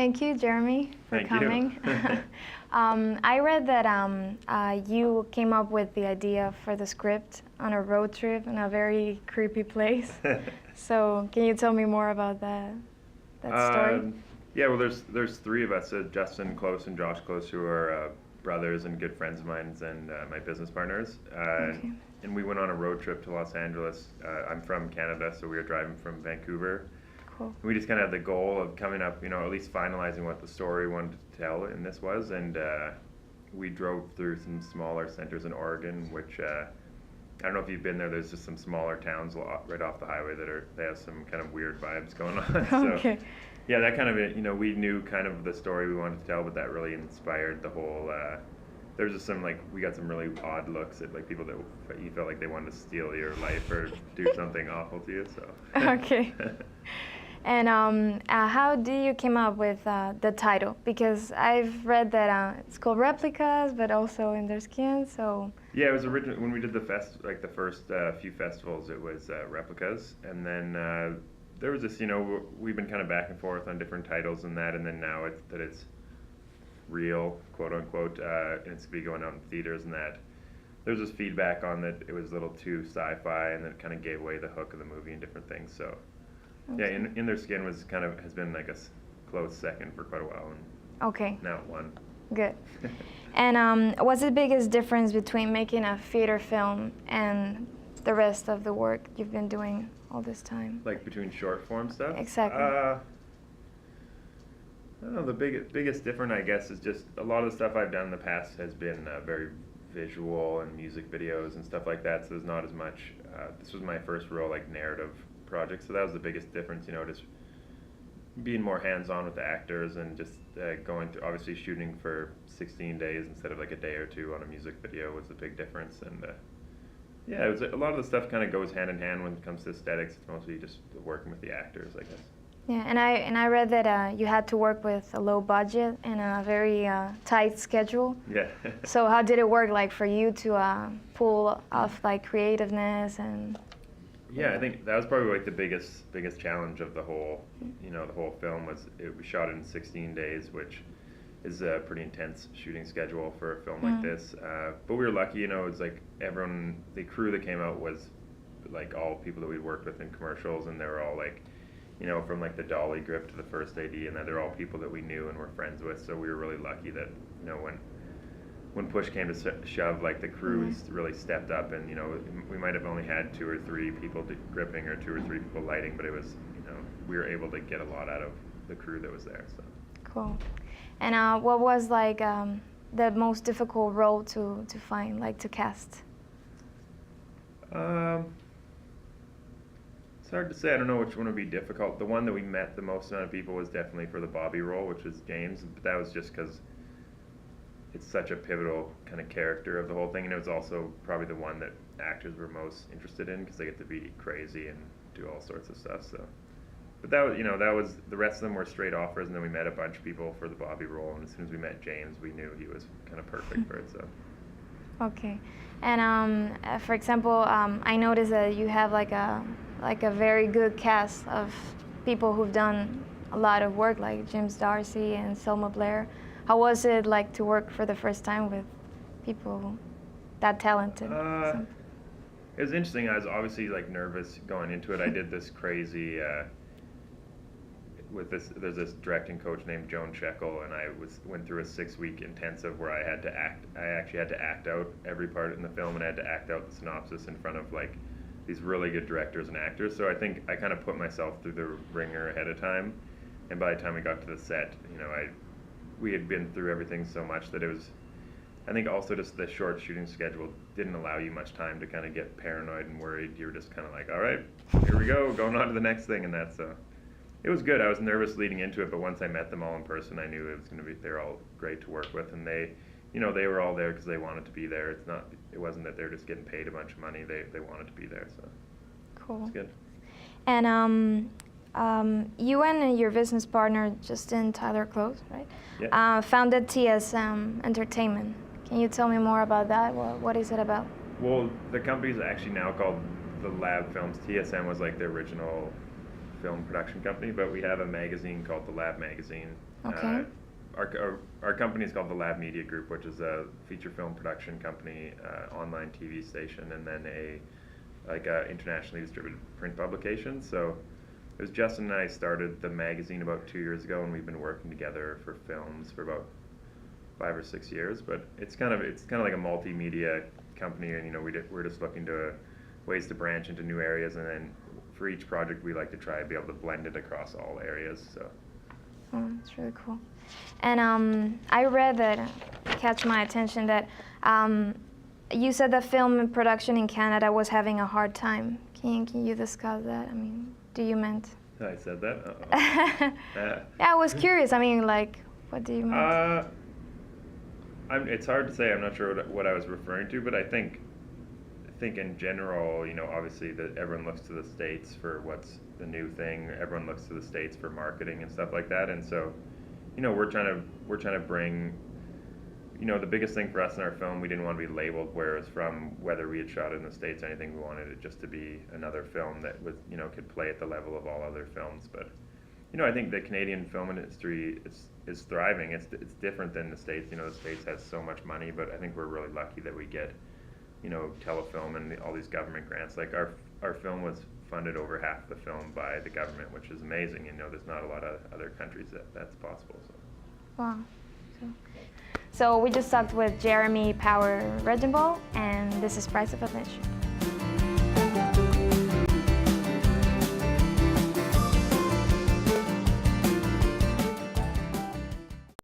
thank you, Jeremy, for coming. I read that you came up with the idea for the script on a road trip in a very creepy place. So can you tell me more about that story? Yeah, well, there's three of us, Justin Close and Josh Close, who are brothers and good friends of mine and my business partners. Okay. And we went on a road trip to Los Angeles. I'm from Canada, so we were driving from Vancouver. Cool. We just kind of had the goal of coming up, at least finalizing what the story we wanted to tell in this was. And we drove through some smaller centers in Oregon, which I don't know if you've been there. There's just some smaller towns right off the highway they have some kind of weird vibes going on. Okay. So, yeah, that kind of we knew kind of the story we wanted to tell, but that really inspired the whole. There's just some we got some really odd looks at people that you felt like they wanted to steal your life or do something awful to you. So. Okay. And how do you came up with the title? Because I've read that it's called Replicas, but also In Their Skin. So. Yeah, it was originally when we did the first few festivals, it was Replicas, and then there was this, we've been kind of back and forth on different titles and then now it's real, quote unquote, and it's going to be going out in theaters and that. There's this feedback on that it was a little too sci-fi and then it kind of gave away the hook of the movie and different things. So, okay. Yeah, In Their Skin has been like a close second for quite a while. And okay. Now it won. Good. And what's the biggest difference between making a feature film and the rest of the work you've been doing all this time? Like between short form stuff? Exactly. I don't know, the biggest difference, I guess, is just a lot of the stuff I've done in the past has been very visual and music videos and stuff like that, so there's not as much, this was my first real narrative project, so that was the biggest difference, just being more hands-on with the actors and just going through, obviously shooting for 16 days instead of a day or two on a music video was the big difference, and yeah, it was a lot of the stuff kind of goes hand in hand when it comes to aesthetics. It's mostly just working with the actors, I guess. Yeah, and I read that you had to work with a low budget and a very tight schedule. Yeah. So how did it work for you to pull off creativeness and? Yeah, I think that was probably the biggest challenge of the whole, the whole film was it was shot in 16 days, which is a pretty intense shooting schedule for a film like this. But we were lucky, it's everyone, the crew that came out was all people that we'd worked with in commercials, and they were all from the dolly grip to the first AD, and they're all people that we knew and were friends with. So we were really lucky that when push came to shove, the crews really stepped up, and we might have only had 2 or 3 people gripping or 2 or 3 people lighting, but it was we were able to get a lot out of the crew that was there. So cool. And what was the most difficult role to find, to cast? It's hard to say. I don't know which one would be difficult. The one that we met the most amount of people was definitely for the Bobby role, which was James, but that was just because it's such a pivotal kind of character of the whole thing, and it was also probably the one that actors were most interested in because they get to be crazy and do all sorts of stuff. So, but that was the rest of them were straight offers, and then we met a bunch of people for the Bobby role, and as soon as we met James, we knew he was kind of perfect for it. So. Okay, and for example, I noticed that you have a very good cast of people who've done a lot of work, like James Darcy and Selma Blair. How was it to work for the first time with people that talented? It was interesting. I was obviously nervous going into it. I did this crazy there's this directing coach named Joan Shekel, and I went through a 6-week intensive where I actually had to act out every part in the film, and I had to act out the synopsis in front of these really good directors and actors. So I think I kind of put myself through the ringer ahead of time, and by the time we got to the set, we had been through everything so much that it was, I think also just the short shooting schedule didn't allow you much time to kind of get paranoid and worried. You were just kind of all right, here we go, going on to the next thing, and that's it was good. I was nervous leading into it, but once I met them all in person, I knew it was going to be, they're all great to work with, and they were all there because they wanted to be there. It wasn't that they were just getting paid a bunch of money. They wanted to be there, so. Cool. It's good. And you and your business partner, Justin Tyler Close, right? Yeah. Founded TSM Entertainment. Can you tell me more about that? What is it about? Well, the company's actually now called the Lab Films. TSM was the original film production company, but we have a magazine called The Lab Magazine, Okay. Our company is called the Lab Media Group, which is a feature film production company, online TV station, and then a internationally distributed print publication. So it was Justin and I started the magazine about 2 years ago, and we've been working together for films for about 5 or 6 years. But it's kind of like a multimedia company, and we're just looking to ways to branch into new areas, and then for each project we like to try and be able to blend it across all areas. So. Oh, that's really cool. And I read that, catch my attention, that you said that film production in Canada was having a hard time. Can you discuss that? I mean, do you meant? I said that? Yeah, I was curious. I mean, like, what do you mean? It's hard to say. I'm not sure what I was referring to, but I think in general, obviously that everyone looks to the States for what's the new thing. Everyone looks to the States for marketing and stuff like that. And so, we're trying to bring, the biggest thing for us in our film, we didn't want to be labeled where it was from, whether we had shot it in the States or anything. We wanted it just to be another film that was, could play at the level of all other films. But, I think the Canadian film industry is thriving. It's different than the States. The States has so much money, but I think we're really lucky that we get telefilm and all these government grants. Like our film was funded over half the film by the government, which is amazing. There's not a lot of other countries that's possible. So. Wow. So we just talked with Jeremy Power Regenball, and this is Price of Admission.